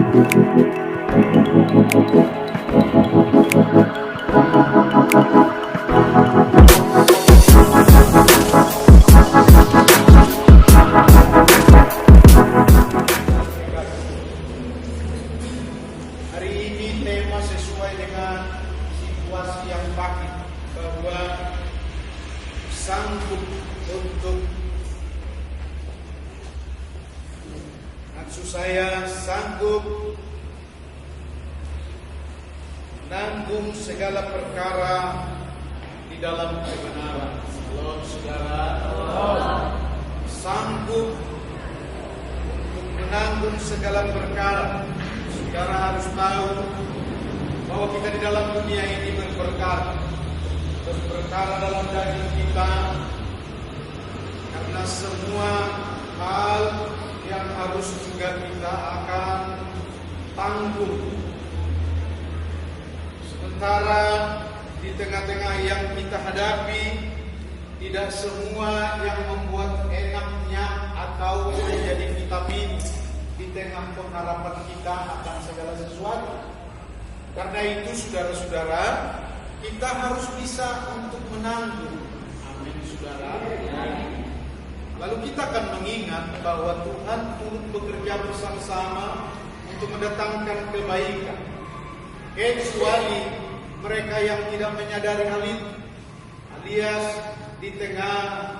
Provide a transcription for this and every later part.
Hari ini tema sesuai dengan situasi yang pagi, bahwa sanggup untuk maksud saya sanggup menanggung segala perkara di dalam kebenaran. Halo saudara, sanggup untuk menanggung segala perkara. Saudara harus tahu bahwa kita di dalam dunia ini berperkara dalam daging kita, karena semua hal yang harus juga kita akan tanggung. Sementara di tengah-tengah yang kita hadapi, tidak semua yang membuat enaknya atau menjadi vitamin di tengah pengharapan kita akan segala sesuatu. Karena itu saudara-saudara, kita harus bisa untuk menanggung. Amin saudara. Lalu kita akan mengingat bahwa Tuhan turut bekerja bersama-sama untuk mendatangkan kebaikan, kecuali mereka yang tidak menyadari hal itu, alias di tengah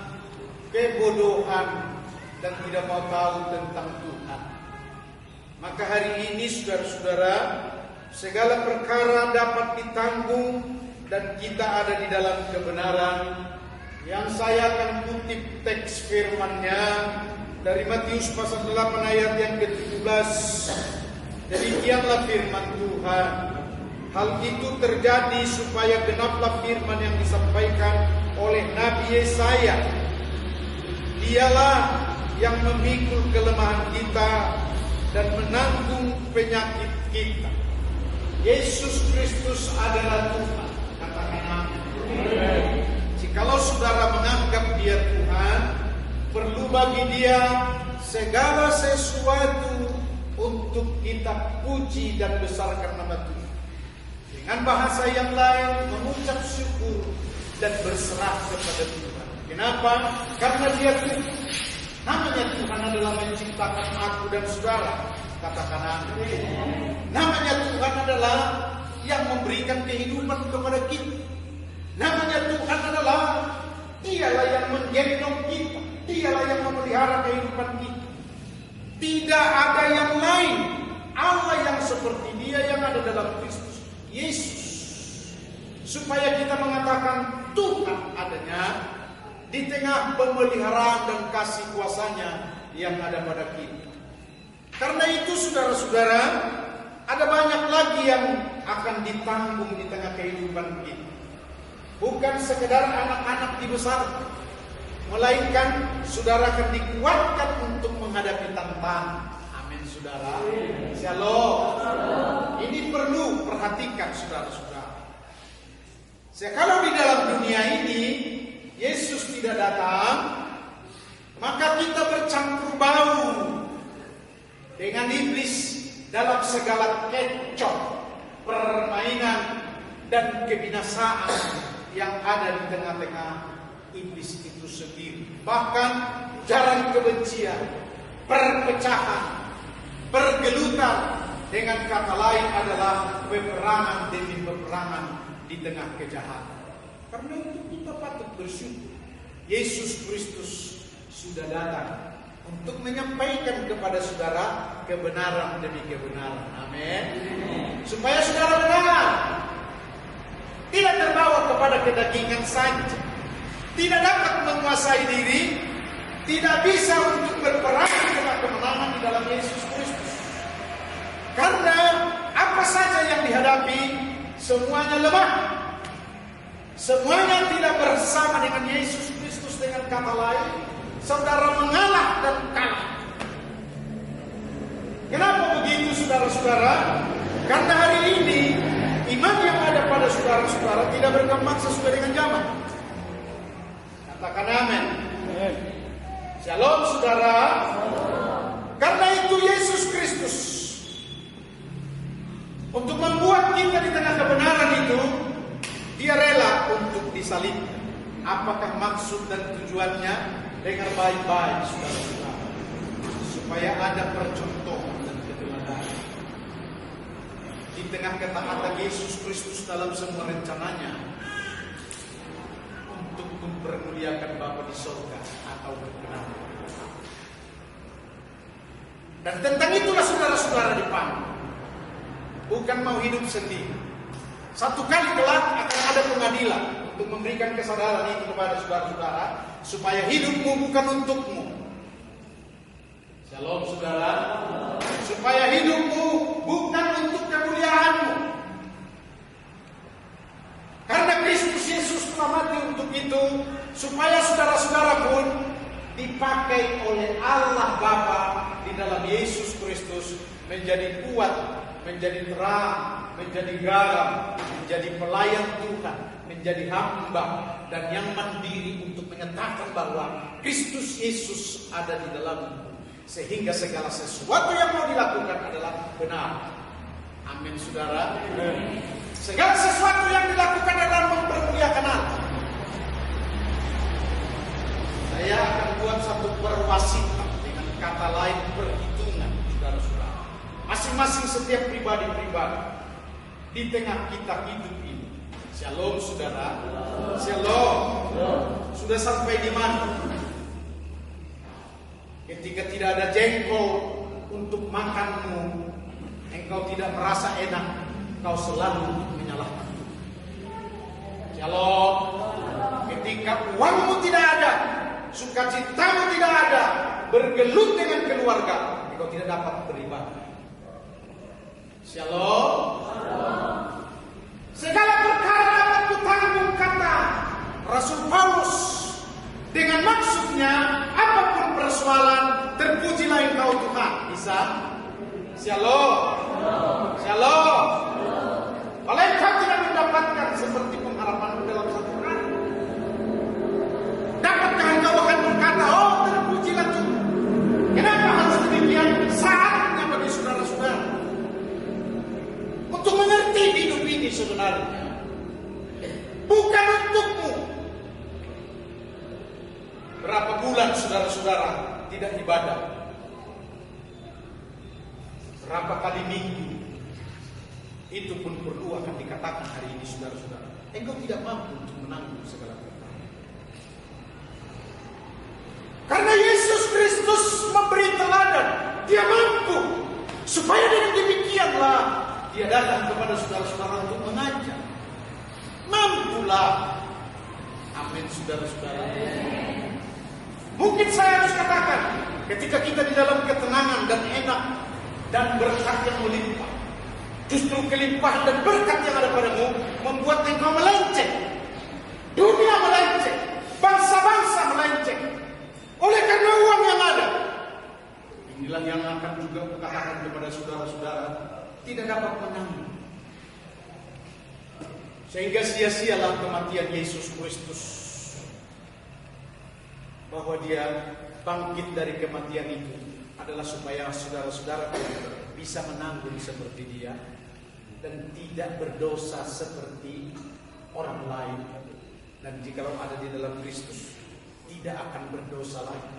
kebodohan dan tidak mau tahu tentang Tuhan. Maka hari ini saudara-saudara, segala perkara dapat ditanggung dan kita ada di dalam kebenaran. Yang saya akan kutip teks firman-Nya dari Matius pasal 8 ayat yang ke-17. Demikianlah firman Tuhan. Hal itu terjadi supaya genaplah firman yang disampaikan oleh Nabi Yesaya. Dialah yang memikul kelemahan kita dan menanggung penyakit kita. Yesus Kristus adalah Tuhan. Katakan amin. Jikalau saudara menganggap Dia Tuhan, perlu bagi Dia segala sesuatu untuk kita puji dan besarkan nama Tuhan. Dengan bahasa yang lain, mengucap syukur dan berserah kepada Tuhan. Kenapa? Karena Dia Tuhan. Namanya Tuhan adalah menciptakan aku dan saudara. Katakan amin. Namanya Tuhan adalah yang memberikan kehidupan kepada kita. Namanya Tuhan adalah Dialah yang menggendong kita. Dialah yang memelihara kehidupan kita. Tidak ada yang lain. Allah yang seperti Dia yang ada dalam Kristus Yesus. Supaya kita mengatakan Tuhan adanya di tengah pemeliharaan dan kasih kuasa-Nya yang ada pada kita. Karena itu saudara-saudara, ada banyak lagi yang akan ditanggung di tengah kehidupan kita. Bukan sekedar anak-anak dibesarkan, melainkan saudara akan dikuatkan untuk menghadapi tantangan. Amin saudara. Shalom. Ini perlu perhatikan saudara-saudara. Kalau di dalam dunia ini Yesus tidak datang, maka kita bercampur bau dengan iblis dalam segala kecoh, permainan dan kebinasaan yang ada di tengah-tengah iblis itu sendiri. Bahkan ujaran kebencian, perpecahan, pergelutan, dengan kata lain adalah peperangan demi peperangan di tengah kejahatan. Karena itu kita patut bersyukur Yesus Kristus sudah datang untuk menyampaikan kepada saudara kebenaran demi kebenaran. Amin. Supaya saudara benar, tidak terbawa kepada kedagingan saja, tidak dapat menguasai diri, tidak bisa untuk berperang dengan kemenangan di dalam Yesus Kristus. Karena apa saja yang dihadapi, semuanya lemah. Semuanya tidak bersama dengan Yesus Kristus. Dengan kata lain, saudara mengalah dan kalah. Kenapa begitu saudara-saudara? Karena hari ini iman yang ada pada saudara-saudara tidak berkembang sesuai dengan zaman. Katakan amin. Shalom saudara. Karena itu Yesus Kristus Untuk membuat kita di tengah kebenaran itu, dia rela untuk disalibkan. Apakah maksud dan tujuannya? Dengar baik-baik, saudara-saudara, supaya ada percontohan dan keteladanan di tengah ketaatan Yesus Kristus dalam semua rencananya untuk mempermuliakan Bapa di surga atau kebenaran. Dan tentang itulah saudara-saudara dipanggil. Bukan mau hidup sendiri. Satu kali kelak akan ada pengadilan untuk memberikan kesadaran itu kepada saudara-saudara, supaya hidupmu bukan untukmu. Shalom saudara. Supaya hidupmu bukan untuk kemuliaanmu. Karena Kristus Yesus telah mati untuk itu, supaya saudara-saudara pun dipakai oleh Allah Bapa di dalam Yesus Kristus menjadi kuat, menjadi terang, menjadi garam, menjadi pelayan Tuhan, menjadi hamba, dan yang mandiri untuk menyatakan bahwa Kristus Yesus ada di dalammu, sehingga segala sesuatu yang mau dilakukan adalah benar. Amin saudara. Segala sesuatu yang dilakukan adalah mempermuliakan Allah. Saya akan buat satu perwasitan, dengan kata lain perhitungan, saudara-saudara. Masing-masing setiap pribadi-pribadi di tengah kita hidup ini. Shalom saudara. Shalom. Sudah sampai di mana? Ketika tidak ada jengkol untuk makanmu, engkau tidak merasa enak, kau selalu menyalahkan. Shalom. Ketika uangmu tidak ada, sukacitamu tidak ada, bergelut dengan keluarga, engkau tidak dapat beribadah. Shalom. Segala perkara dapat kutanggung, kata Rasul Paulus, dengan maksudnya apapun persoalan, terpujilah engkau Tuhan. Bisa? Shalom. Shalom. Kalau engkau tidak mendapatkan seperti pengharapan dalam satu hari, dapatkah engkau akan berkata, oh terpujilah Tuhan? Kenapa harus demikian? Saatnya bagi saudara-saudara untuk mengerti hidup ini sebenarnya bukan untukmu. Berapa bulan saudara-saudara tidak ibadah? Berapa kali minggu? Itu pun perlu akan dikatakan hari ini saudara-saudara. Engkau tidak mampu untuk menanggung segala perkara. Karena Yesus Kristus memberi teladan, dia mampu. Supaya dengan demikianlah dia datang kepada saudara-saudara untuk mengajar. Mampulah. Amin saudara-saudara. Mungkin saya harus katakan, ketika kita di dalam ketenangan dan enak dan berkat yang melimpah, justru kelimpahan dan berkat yang ada padamu membuat engkau melenceng. Dunia melenceng, bangsa-bangsa melenceng oleh karena uang yang ada. Inilah yang akan juga kukatakan kepada saudara-saudara, tidak dapat menanggung. Sehingga sia-sialah kematian Yesus Kristus, bahwa dia bangkit dari kematian itu adalah supaya saudara-saudara bisa menanggung seperti dia dan tidak berdosa seperti orang lain. Dan jikalau ada di dalam Kristus, tidak akan berdosa lagi.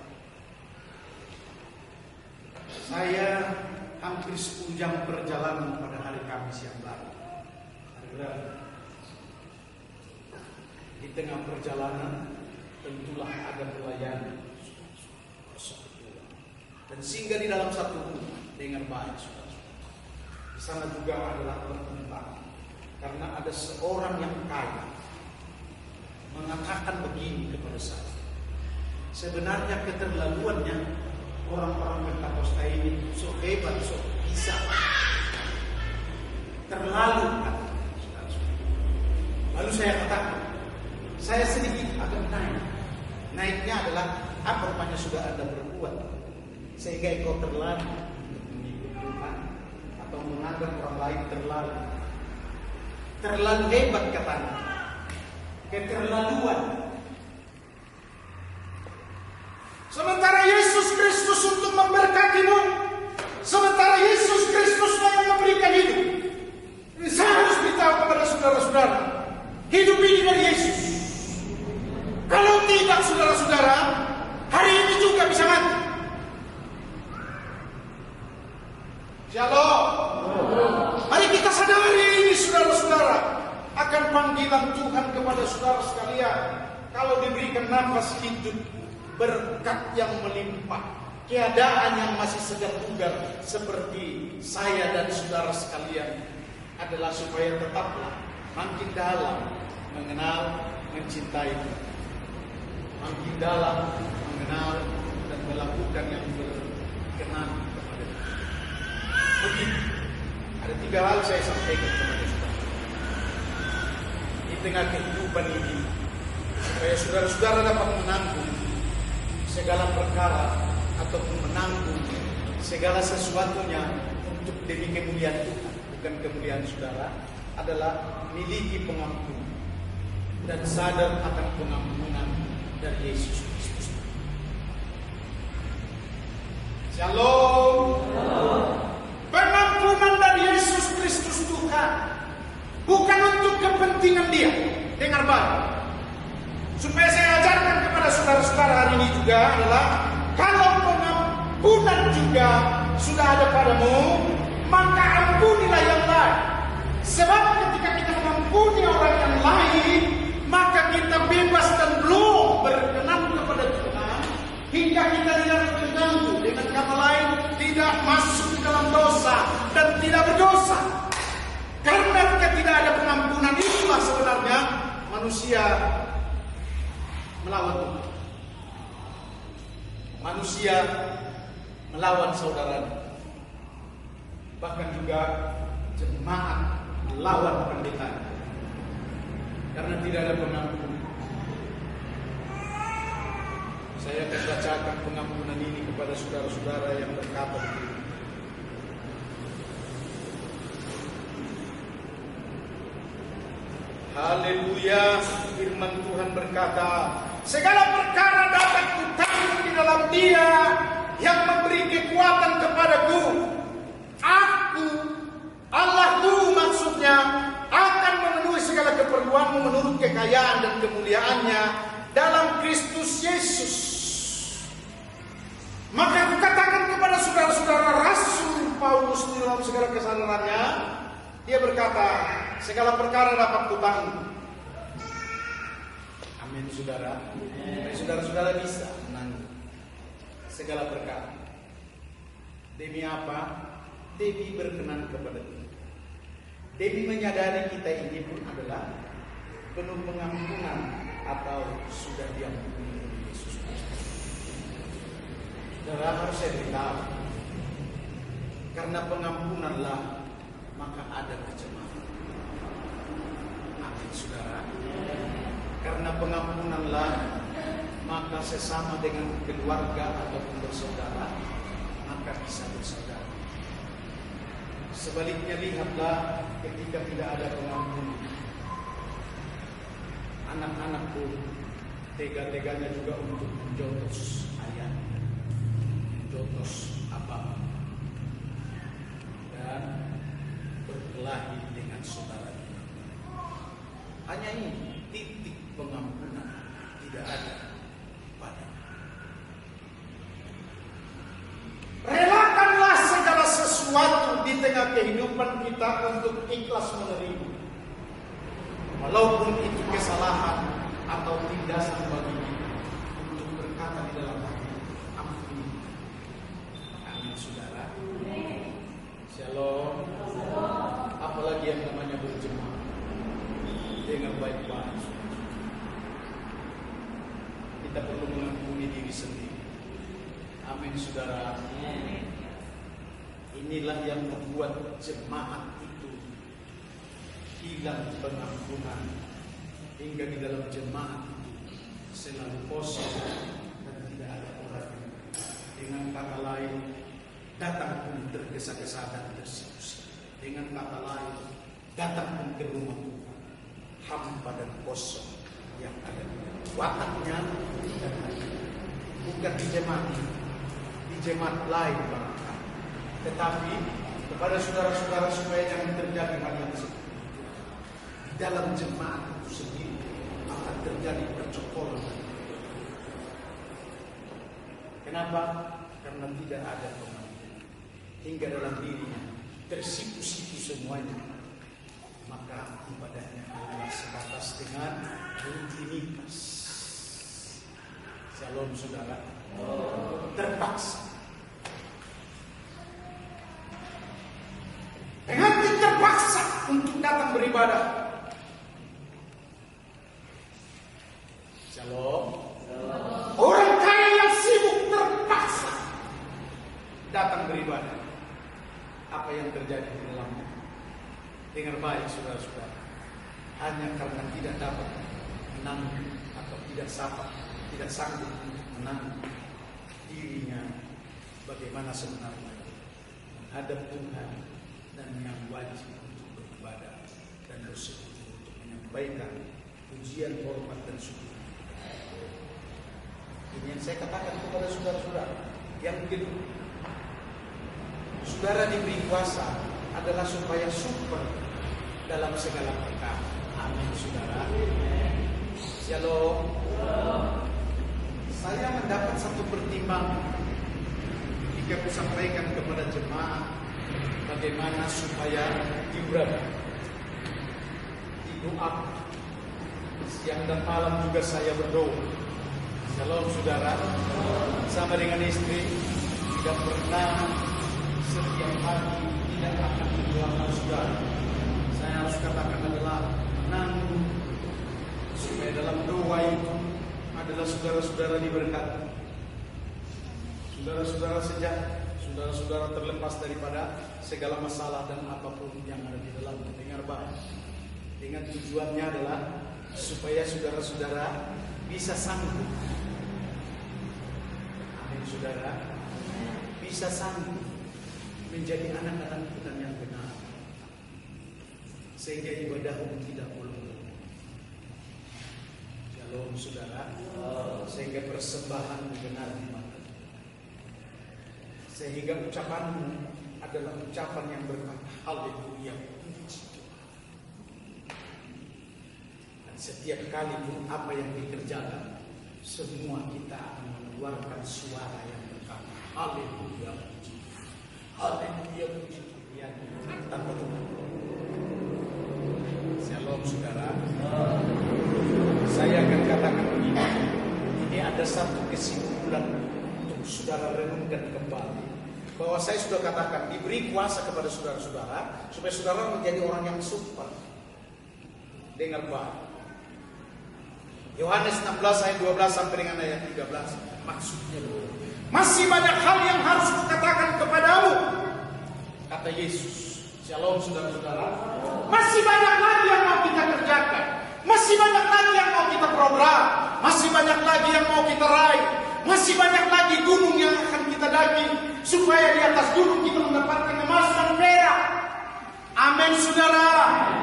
Saya hampir 10 jam perjalanan pada hari Kamis yang lalu. Di tengah perjalanan tentulah ada pelayanan. Dan singgah di dalam satu rumah dengan baik, saudara-saudara. Di sana juga adalah pertentangan, karena ada seorang yang kaya mengatakan begini kepada saya. Sebenarnya keterlaluannya orang-orang Pentakosta ini so hebat, so bisa, terlalu. Lalu saya katakan, saya sedikit agak naik. Naiknya adalah apa rupanya sudah Anda berbuat sehingga engkau terlalu untuk mengikut Tuhan atau menganggap orang lain terlalu hebat katanya. Keterlaluan. Sementara Yesus Kristus untuk memberkatimu, sementara Yesus Kristus yang memberikan hidup, Shalom. Mari kita sadari ini saudara-saudara akan panggilan Tuhan kepada saudara sekalian. Kalau diberikan nafas hidup, berkat yang melimpah, keadaan yang masih segar bugar seperti saya dan saudara sekalian adalah supaya tetaplah makin dalam mengenal, mencintai Tuhan. Makin dalam mengenal dan melakukan yang berkenan kepada Tuhan. Begitu. Ada 3 hal saya sampaikan kepada saudara. Di tengah kehidupan ini, supaya saudara-saudara dapat menanggung segala perkara ataupun menanggung segala sesuatunya untuk demi kemuliaan Tuhan, bukan kemuliaan saudara, adalah miliki pengampunan dan sadar akan pengampunan dari Yesus Kristus. Shalom. Pengampunan dari Yesus Kristus Tuhan bukan untuk kepentingan dia. Dengar baik. Supaya saya ajarkan kepada saudara-saudara hari ini juga adalah kalau pengampunan juga sudah ada padamu, maka ampunilah yang lain. Sebab ketika kita mengampuni orang yang lain, maka kita bebas dan belum berkenan kepada Tuhan hingga kita tidak terganggu. Dengan kata lain, tidak masuk di dalam dosa dan tidak berdosa. Karena jika tidak ada pengampunan, itulah sebenarnya manusia melawan Tuhan. Manusia melawan saudaranya. Bahkan juga jemaat melawan pendeta. Karena tidak ada pengampunan. Saya akan bacakan pengampunan ini kepada saudara-saudara yang berkata begini. Haleluya, firman Tuhan berkata, segala perkara dapat kutanggung di dalam Dia yang memberi kekuatan kepadaku. Aku, Allahku maksudnya, akan memenuhi segala keperluanmu menurut kekayaan dan kemuliaannya dalam Kristus Yesus. Maka aku katakan kepada saudara-saudara Rasul Paulus di dalam segala kesadarannya, dia berkata, segala perkara dapat kutanggung. Amin, saudara. Saudara-saudara bisa menanggung segala perkara. Demi apa? Demi berkenan kepada Tuhan. Demi menyadari kita ini pun adalah penuh pengampunan atau sudah diampuni oleh Yesus Kristus. Saudara harus saya beritahu, karena pengampunanlah maka ada kejemahan. Amin, saudara. Karena pengampunanlah maka sesama dengan keluarga ataupun bersaudara maka bisa bersaudara. Sebaliknya lihatlah ketika tidak ada pengampunan, anak-anak pun tega-teganya juga untuk menjotos ayah, menjotos abang, dan berkelahi dengan saudara. Hanya ini titik pengampunan tidak ada padanya. Relakanlah segala sesuatu di tengah kehidupan kita untuk ikhlas menerima, walaupun itu kesalahan atau tindasan bagi kita, untuk berkata di dalam hati, ampuni. Amin, saudara. Shalom. Apalagi yang namanya berjemaah, dengan baik-baik. Kita perlu mengampuni diri sendiri. Amin, saudara. Inilah yang membuat jemaat itu hilang pengampunan, hingga di dalam jemaat itu selalu kosong dan tidak ada orang. Dengan kata lain, datang pun tergesa-gesa dan tersius. Dengan kata lain, datang pun ke rumah Tuhan hampa dan kosong yang ada di dalam wataknya tidak ada. Bukan di jemaat ini, di jemaat lain barangkali. Tetapi kepada saudara-saudara supaya jangan terjadi hal yang seperti itu. Di dalam jemaat itu sendiri akan terjadi percokkolan. Kenapa? Karena tidak ada pengampunan. hingga dalam dirinya tersipu-sipu semuanya, maka ibadahnya adalah sebatas dengan rutinitas. Shalom saudara. Terpaksa. Dengan terpaksa untuk datang beribadah. Shalom. Orang kaya yang sibuk terpaksa datang beribadah. Apa yang terjadi di dalamnya? Dengar baik saudara-saudara. Hanya karena tidak dapat menanggung atau tidak sanggup untuk menanggung dirinya bagaimana sebenarnya menghadap Tuhan dan yang wajib untuk beribadah dan bersekutu untuk menyampaikan pujian, hormat dan syukur. Ini yang saya katakan kepada saudara-saudara. Yang kedua, saudara diberi kuasa adalah supaya super dalam segala perkara. Amin saudara. Shalom. Saya mendapat satu pertimbangan ketika aku sampaikan kepada jemaat bagaimana supaya diurapi, didoakan. Siang dan malam juga saya berdoa. Shalom saudara. Sama dengan istri, tidak pernah setiap hari tidak akan mendoakan saudara. Saya harus katakan adalah menanggung supaya dalam doa itu adalah saudara-saudara diberkati. Saudara-saudara sejak saudara-saudara terlepas daripada segala masalah dan apapun yang ada di dalam. Dengar baik. Dengan tujuannya adalah supaya saudara-saudara bisa sanggup. Amin saudara. Bisa sanggup menjadi anak-anak Tuhan yang benar. Sehingga ibadahmu tidak bolong. Shalom saudara. Sehingga persembahan benar di mata. Sehingga ucapanmu adalah ucapan yang berkata haleluya. Dan setiap kali pun apa yang dikerjakan, semua kita akan mengeluarkan suara yang berkata haleluya. Haleluya puji Tuhan. Tanpa Tuhan. Shalom saudara. Saya akan katakan begini. Ini ada satu kesimpulan untuk saudara renungkan kembali. Bahwa saya sudah katakan diberi kuasa kepada saudara-saudara supaya saudara menjadi orang yang super. Dengar baik. Yohanes 16 ayat 12 sampai dengan ayat 13. Maksudnya masih banyak hal yang harus kukatakan kepadamu, kata Yesus. Shalom saudara-saudara. Masih banyak lagi yang mau kita kerjakan. Masih banyak lagi yang mau kita program. Masih banyak lagi yang mau kita raih. Masih banyak lagi gunung yang akan kita daki, supaya di atas gunung kita mendapatkan emas dan perak. Amin saudara.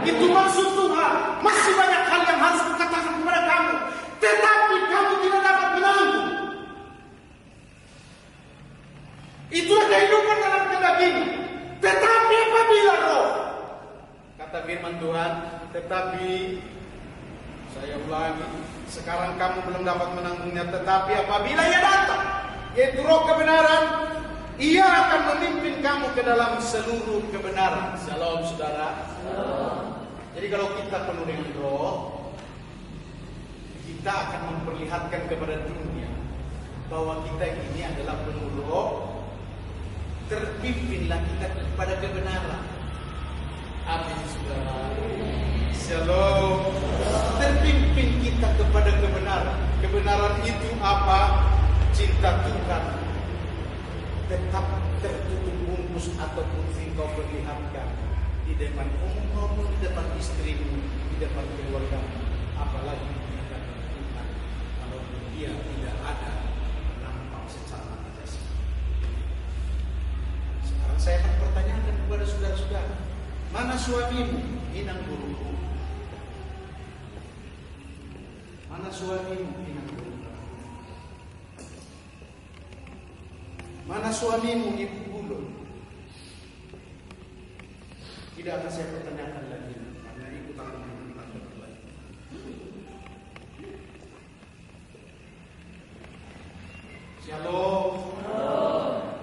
Itu maksud Tuhan. Masih banyak hal yang harus kukatakan kepada kamu, tetapi kamu tidak dapat menanggung. Itulah kehidupan dalam kedagingan. Tetapi apabila roh, kata firman Tuhan, tetapi saya ulangi, sekarang kamu belum dapat menanggungnya, tetapi apabila ia datang, yaitu roh kebenaran, ia akan memimpin kamu ke dalam seluruh kebenaran. Shalom saudara. Jadi kalau kita penuh dengan roh, kita akan memperlihatkan kepada dunia bahwa kita ini adalah penuh roh. Terpimpinlah kita kepada kebenaran. Amin saudara. Shalom. Terpimpin kita kepada kebenaran. Kebenaran itu apa? Cinta Tuhan tetap tertutup bungkus ataupun engkau perlihatkan di depan umum maupun di depan istrimu, di depan keluarga, apalagi di depan Tuhan, kalau dia tidak ada nampak secara jasmani. Sekarang saya akan pertanyakan kepada saudara-saudara, mana suamimu? Inang guruku. Mana suamimu? Inang guruku. Mana suamimu? Ibu bulu. Tidak akan saya pertanyakan lagi, karena ikut aku menentukan lagi. Shalom.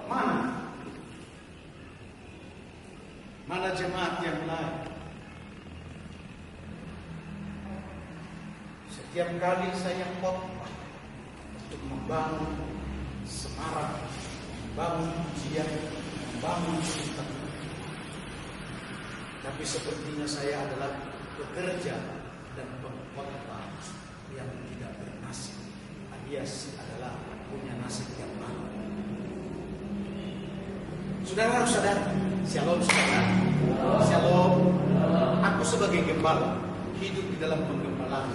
Mana? Mana jemaat yang lain? Setiap kali saya khotbah untuk membangun semangat, membangun pujian, membangun cinta. Tapi sepertinya saya adalah pekerja dan pengkhotbah yang tidak bernasib, alias adalah punya nasib yang malu. Saudara-saudara, shalom saudara, shalom. Aku sebagai gembala hidup di dalam penggembalaan.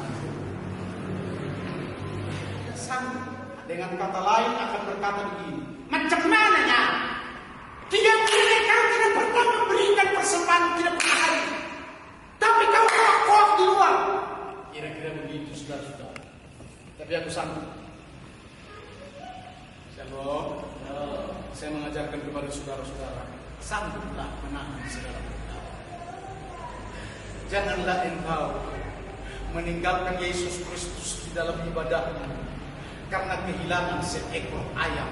Dengan kata lain akan berkata begini, macam mana ya? Tidak boleh, kau tidak pernah memberikan persembahan, tidak pernah hari. Tapi kau kokoh di luar. Kira-kira begitu saudara-saudara. Tapi aku sanggup. Shalom. Saya mengajarkan kepada saudara-saudara, sangguplah menahan segala perkara. Janganlah engkau meninggalkan Yesus Kristus di dalam ibadahmu karena kehilangan seekor ayam,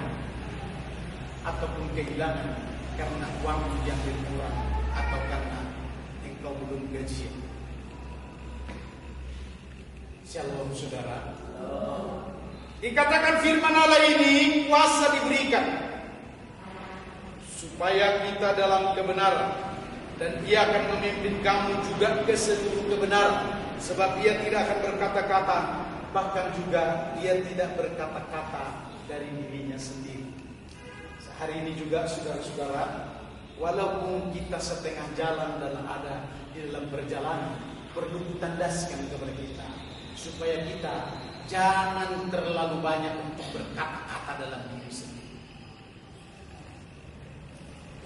ataupun kehilangan karena uang yang berkurang, atau karena engkau belum gajian. Shalom saudara. Dikatakan firman Allah ini kuasa diberikan supaya kita dalam kebenaran, dan Dia akan memimpin kamu juga ke seluruh kebenaran, sebab Dia tidak akan berkata-kata, bahkan juga Dia tidak berkata-kata dari dirinya sendiri. Hari ini juga saudara-saudara, walaupun kita setengah jalan dan ada di dalam perjalanan, perlu ditandaskan kepada kita supaya kita jangan terlalu banyak untuk berkata-kata dalam diri sendiri.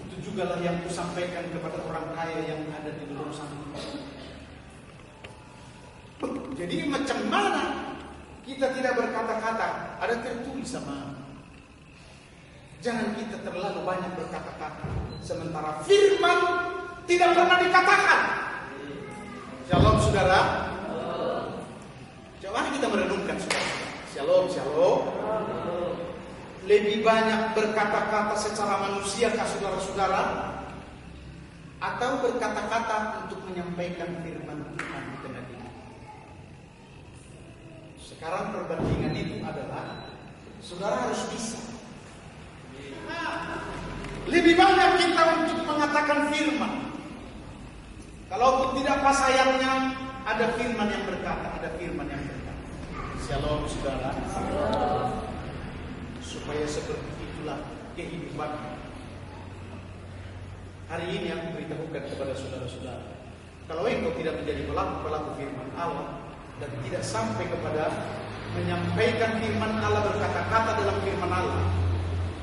Itu juga lah yang kusampaikan kepada orang kaya yang ada di luar sana. Jadi macam mana kita tidak berkata-kata? Ada tertulis sama. Jangan kita terlalu banyak berkata-kata, sementara firman tidak pernah dikatakan. Shalom saudara. Coba kita merenungkan saudara. Shalom, shalom. Lebih banyak berkata-kata secara manusia kah saudara-saudara, atau berkata-kata untuk menyampaikan firman Tuhan di tengah kita? Sekarang perbandingan itu adalah saudara harus bisa. Lebih banyak kita untuk mengatakan firman. Kalaupun tidak pas ayatnya, ada firman yang berkata, ada firman yang berkata. Shalom saudara. Supaya seperti itulah kehidupan. Hari ini aku beritahukan kepada saudara-saudara, kalau engkau tidak menjadi pelaku firman Allah dan tidak sampai kepada menyampaikan firman Allah, berkata-kata dalam firman Allah,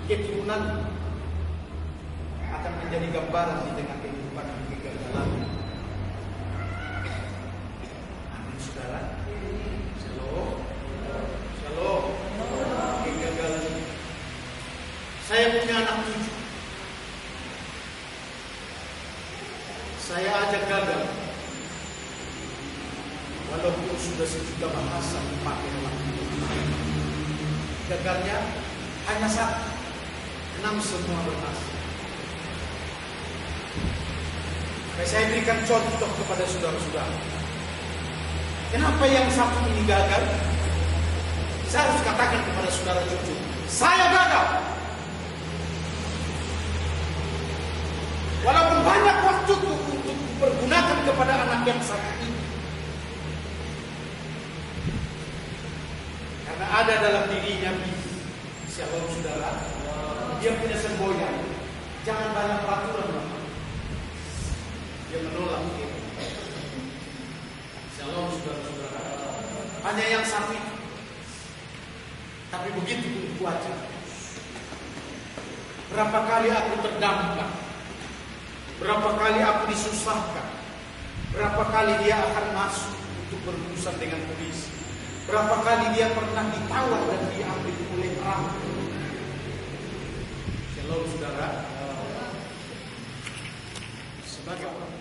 keturunan akan menjadi gambaran di tengah kehidupan kegagalan. Amin saudara. Shalom. Shalom. Kegagalan. Saya punya anak 7. Saya ajak gagal. Walaupun sudah sejuta bahasa dipakai dalam hidup. Gagalnya hanya 1. 6 semua berhasil. Saya berikan contoh kepada saudara-saudara. Kenapa yang satu ini gagal? Saya harus katakan kepada saudara cucu, saya gagal. Walaupun banyak waktu untuk dipergunakan kepada anak yang satu ini. Karena ada dalam dirinya shalom saudara. Dia punya semboyan. Jangan banyak peraturan. Dia menolak itu. Shalom saudara-saudara. Hanya yang satu itu. Tapi begitu pun kuaca. Berapa kali aku terdampak. Berapa kali aku disusahkan. Berapa kali dia akan masuk untuk berurusan dengan polisi. Berapa kali dia pernah ditawar dan diambil oleh perampok. Shalom saudara. Sebagai orang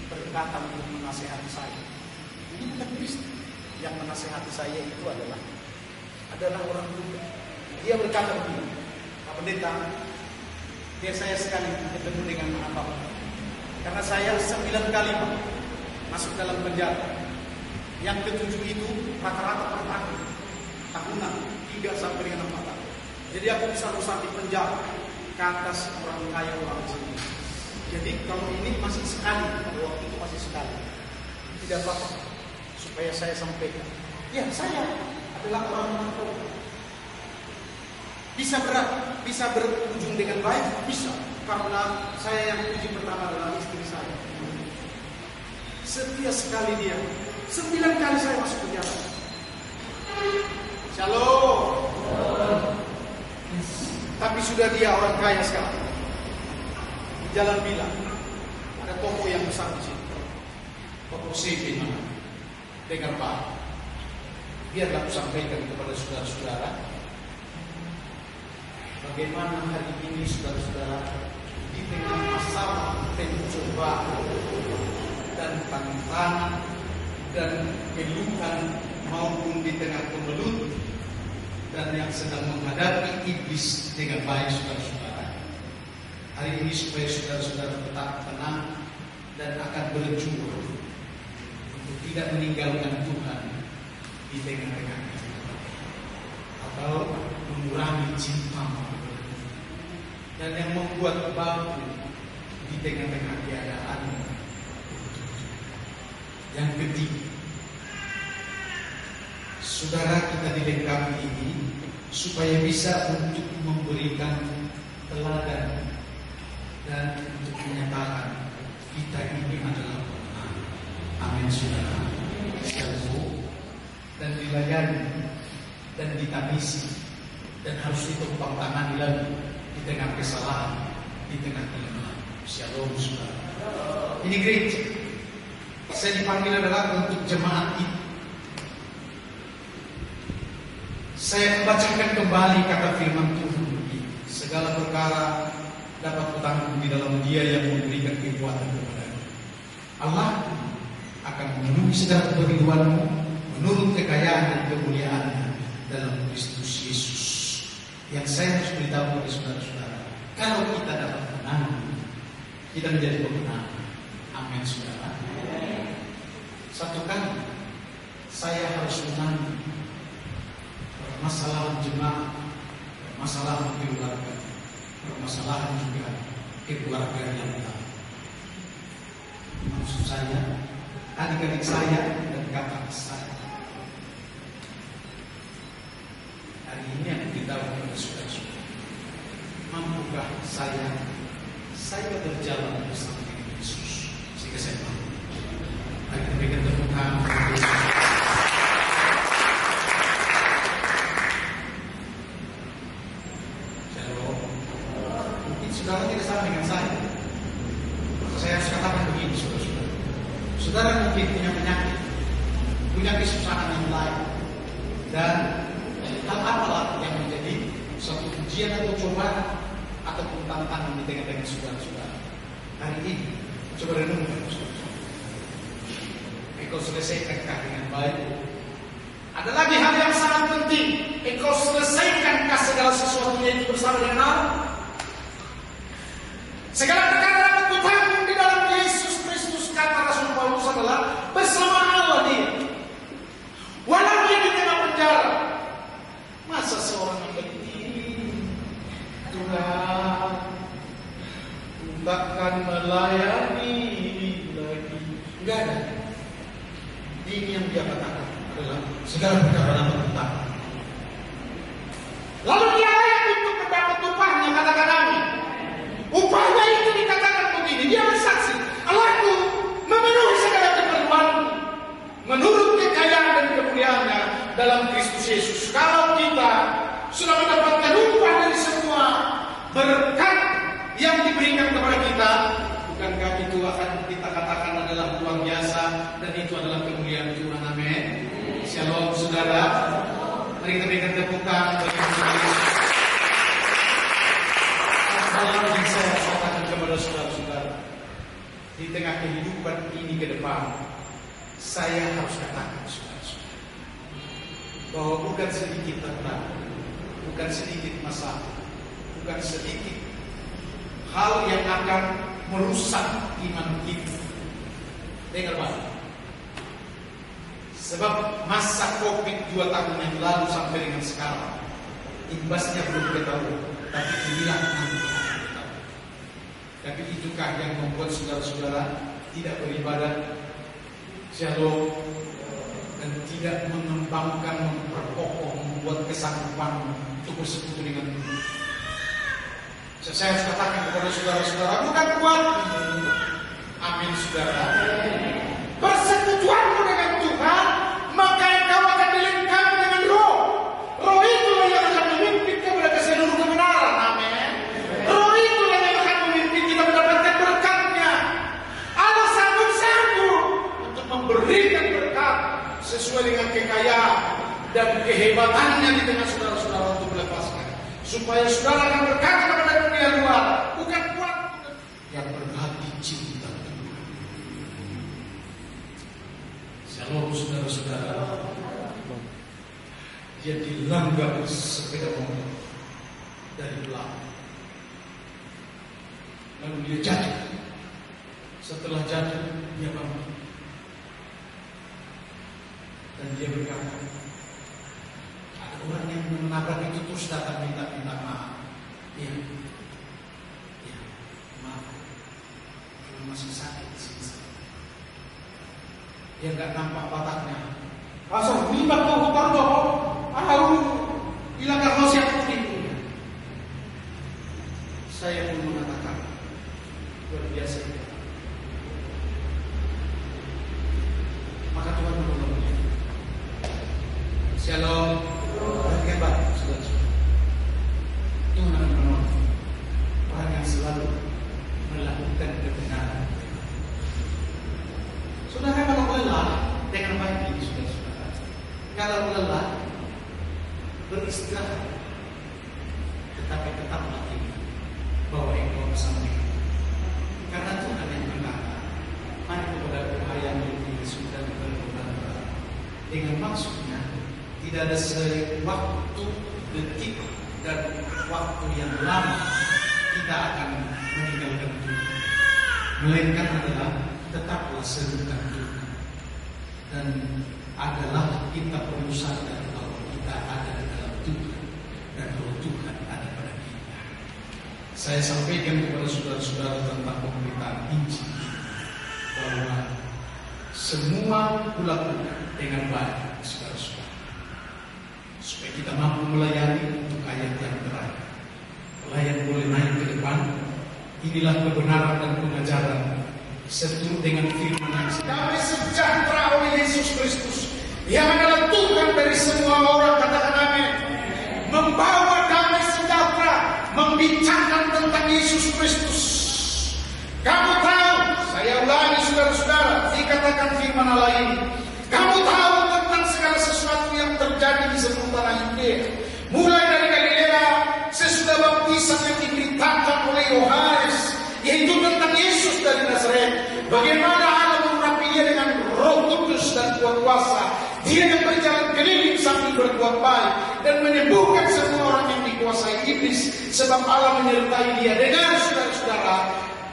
berkata untuk menasehati saya, ini bukan Kristen. Yang menasehati saya itu adalah orang muda. Dia berkata begini, Pak Pendeta, biar saya sekali ketemu dengan apa? Karena Karena saya 9 kali Pak masuk dalam penjara. Yang ke-7 itu rata-rata per tahun, tahunan 3 sampai dengan 4 tahun. Jadi aku bisa rusak di penjara ke atas orang kaya orang sini. Jadi kalau ini masih sekali, pada waktu itu masih sekali, tidak apa-apa. Supaya saya sampaikan, ya saya adalah orang narkoba. Bisa berat, bisa berujung dengan baik, bisa. Karena saya yang uji pertama adalah istri saya. Setiap sekali dia, 9 kali saya masuk penjara. Shalom. Tapi sudah dia orang kaya sekarang. Di Jalan Bilang ada toko yang besar di situ. Toko CV mana? Dengar Pak. Biarlah aku sampaikan kepada saudara-saudara bagaimana hari ini saudara-saudara di tengah masalah pencobaan dan tantangan dan keluhan maupun di tengah kemelut dan yang sedang menghadapi iblis dengan baik saudara-saudara. Hari ini supaya saudara-saudara tetap tenang dan akan berjuang untuk tidak meninggalkan Tuhan di tengah-tengah kita atau mengurangi cinta dan yang membuat bangku di tengah-tengah keadaan. Yang ketiga, saudara kita dilengkapi ini supaya bisa untuk memberikan teladan dan untuk menyatakan kita ini adalah benar. Amin saudara. Selalu dan dilayani dan ditamisi dan harus ditumpang tangan lagi di tengah kesalahan, di tengah kelemahan. Shalom saudara. Ini gereja. Saya dipanggil adalah untuk jemaat ini. Saya membacakan kembali kata firman Tuhan ini. Segala perkara dapat kutanggung di dalam Dia yang memberikan kekuatan kepadamu. Allah akan memenuhi segala keperluanmu menurut kekayaan dan kemuliaannya dalam Kristus Yesus. Yang saya harus beritahu kepada saudara-saudara, kalau kita dapat menang, kita menjadi pemenang. Amin saudara. Satu kali saya harus menang permasalahan jemaat, permasalahan keluarga, permasalahan juga keluarga yang lain. Maksud saya, adik-adik saya dan kakak saya. Hari ini aku beritahu kepada saudara-saudara, mampukah saya berjalan bersama dengan Yesus sehingga saya mampu. Ayo kita berikan tepuk tangan kepada Yesus. Shalom. Mungkin saudara tidak sama dengan saya. Saya harus katakan begini, saudara-saudara. Saudara mungkin punya penyakit, punya kesusahan yang lain, dan hal apalah yang menjadi suatu ujian atau cobaan ataupun tantangan di tengah-tengah saudara-saudara. Hari ini coba renungkan saudara. Engkau selesaikan dengan baik. Ada lagi hal yang sangat penting. Engkau selesaikan segala sesuatunya itu bersama dengan Allah. Segala perkara dapat kutanggung di dalam Yesus Kristus, kata Rasul Paulus adalah bersama Allah dia. Walau dia di tengah penjara. Masa seorang yang begini, Tuhan, takkan melayani lagi. Enggak ada. Ini yang dia katakan adalah segala perkara dapat kutanggung. Lalu dia layak untuk mendapat upahnya, katakan amin. Upahnya itu dikatakan begini, dia bersaksi, Allahku memenuhi segala keperluanmu menurut kekayaan dan kemuliaannya dalam Kristus Yesus. Kalau kita sudah mendapatkan upah dari semua berkat yang diberikan kepada kita, bukankah itu akan kita katakan adalah luar biasa dan itu adalah kemuliaan Tuhan. Amin. Shalom saudara. Mari kita berikan tepuk tangan bagi Tuhan Yesus. Hal yang saya katakan kepada saudara-saudara, di tengah kehidupan ini ke depan, saya harus katakan saudara-saudara, bahwa bukan sedikit tantangan, bukan sedikit masalah, bukan sedikit hal yang akan merusak iman kita. Dengar Pak. Sebab masa COVID 2 tahun yang lalu sampai dengan sekarang, imbasnya belum ketahuan, tapi inilah nanti. Tapi itukah yang membuat saudara-saudara tidak beribadah, shalom, dan tidak mengembangkan, memperkokoh, membuat kesanggupan untuk bersekutu dengan Tuhan? Saya harus katakan kepada saudara-saudara, bukan kuat. Amin, saudara. Persekutuanmu dengan Tuhan, maka engkau akan dilengkapi dengan roh. Roh itulah yang akan memimpin kepada keseluruh kebenaran. Amin. Roh itulah yang akan memimpin kita mendapatkan berkatnya. Allah sanggup untuk memberikan berkat sesuai dengan kekayaan dan kehebatannya di tengah saudara-saudara untuk melepaskan. Supaya saudara akan berkata kepada dunia luar, bukan kuat yang berhati cinta Tuhan. Shalom saudara-saudara. Dia dilanggar sepeda motor dari belakang. Lalu dia jatuh. Setelah jatuh, dia bangun. Dan dia berkata, ada orang yang menabrak itu terus datang minta maaf. Iya, maaf. Kalau masih sakit di sini. Dia nggak nampak bataknya. Asal libat kau kotor jauh. Hilang karena siapa itu. Saya pun mengatakan luar biasa. Maka Tuhan menolong dia. Shalom. Hebat, saudara. Tuhan akan menolong orang yang selalu melakukan kebenaran. Saudara, kalau lelah, dengan baik ini, saudara-saudara. Kalau lelah, beristirahat, tetapi tetaplah ingat bahwa engkau bersama Dia. Karena Tuhan yang berkata, mari kepada Tuhan yang sudah berdoa. Dengan maksudnya, tidak ada sewaktu, detik, dan waktu yang lama kita akan meninggalkan Tuhan. Melainkan adalah tetaplah serukan Tuhan. Dan adalah kita perlu sadar bahwa kita ada di dalam Tuhan dan roh Tuhan ada pada kita. Saya sampaikan kepada saudara-saudara tentang pemberitaan Injil bahwa semua kulakukan dengan baik, saudara-saudara, supaya kita mampu melayani untuk ayat yang terakhir. Pelayan boleh naik ke depan. Inilah kebenaran dan pengajaran seturut dengan firman yang damai sejahtera oleh Yesus Kristus yang adalah Tuhan dari semua orang, katakan amin, membawa damai sejahtera, membincangkan tentang Yesus Kristus. Kamu tahu, saya ulangi saudara-saudara, dikatakan firman Allah ini, kamu tahu tentang segala sesuatu yang terjadi di seluruh tanah Yudea, mulai dari Galilea sesudah baptisan yang diberitakan oleh Yohanes, yaitu tentang Yesus dari Nazaret. Bagaimana Allah mengurapi dia dengan Roh Kudus dan kuasa. Dia yang berjalan keliling sambil berbuat baik dan menyembuhkan semua orang yang dikuasai iblis, sebab Allah menyertai dia. Dengar saudara-saudara,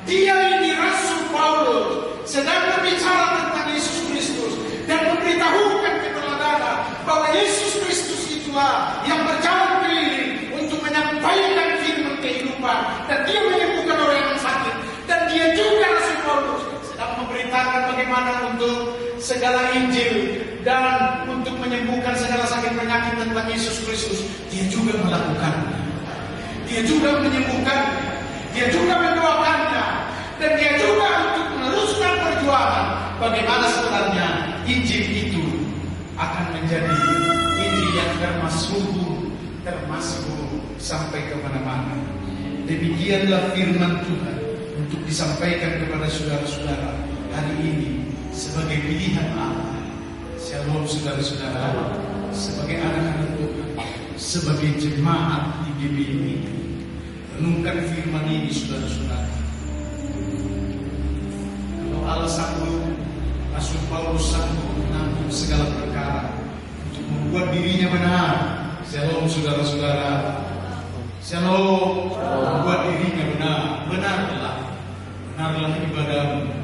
dia ini Rasul Paulus sedang berbicara tentang Yesus Kristus dan memberitahukan keteladanan bahwa Yesus Kristus itulah yang berjalan keliling untuk menyampaikan firman kehidupan, dan dia menyembuhkan orang yang sakit. Dan dia juga Rasul Paulus sedang memberitakan bagaimana untuk segala Injil dan untuk menyembuhkan segala sakit penyakit tentang Yesus Kristus. Dia juga melakukannya. Dia juga menyembuhkannya. Dia juga mendoakannya. Dan dia juga untuk meneruskan perjuangan bagaimana sebenarnya Injil itu akan menjadi Injil yang termasuk sampai kemana-mana. Demikianlah firman Tuhan untuk disampaikan kepada saudara-saudara hari ini sebagai pilihan Allah. Shalom saudara-saudara, sebagai anak-anak Tuhan, sebagai jemaat di GBI ini, renungkan firman ini saudara-saudara. Kalau Allah sanggup, Rasul Paulus sanggup menanggung segala perkara untuk membuat dirinya benar. Shalom saudara-saudara. Shalom. Membuat dirinya benar. Benarlah benarlah ibadahmu.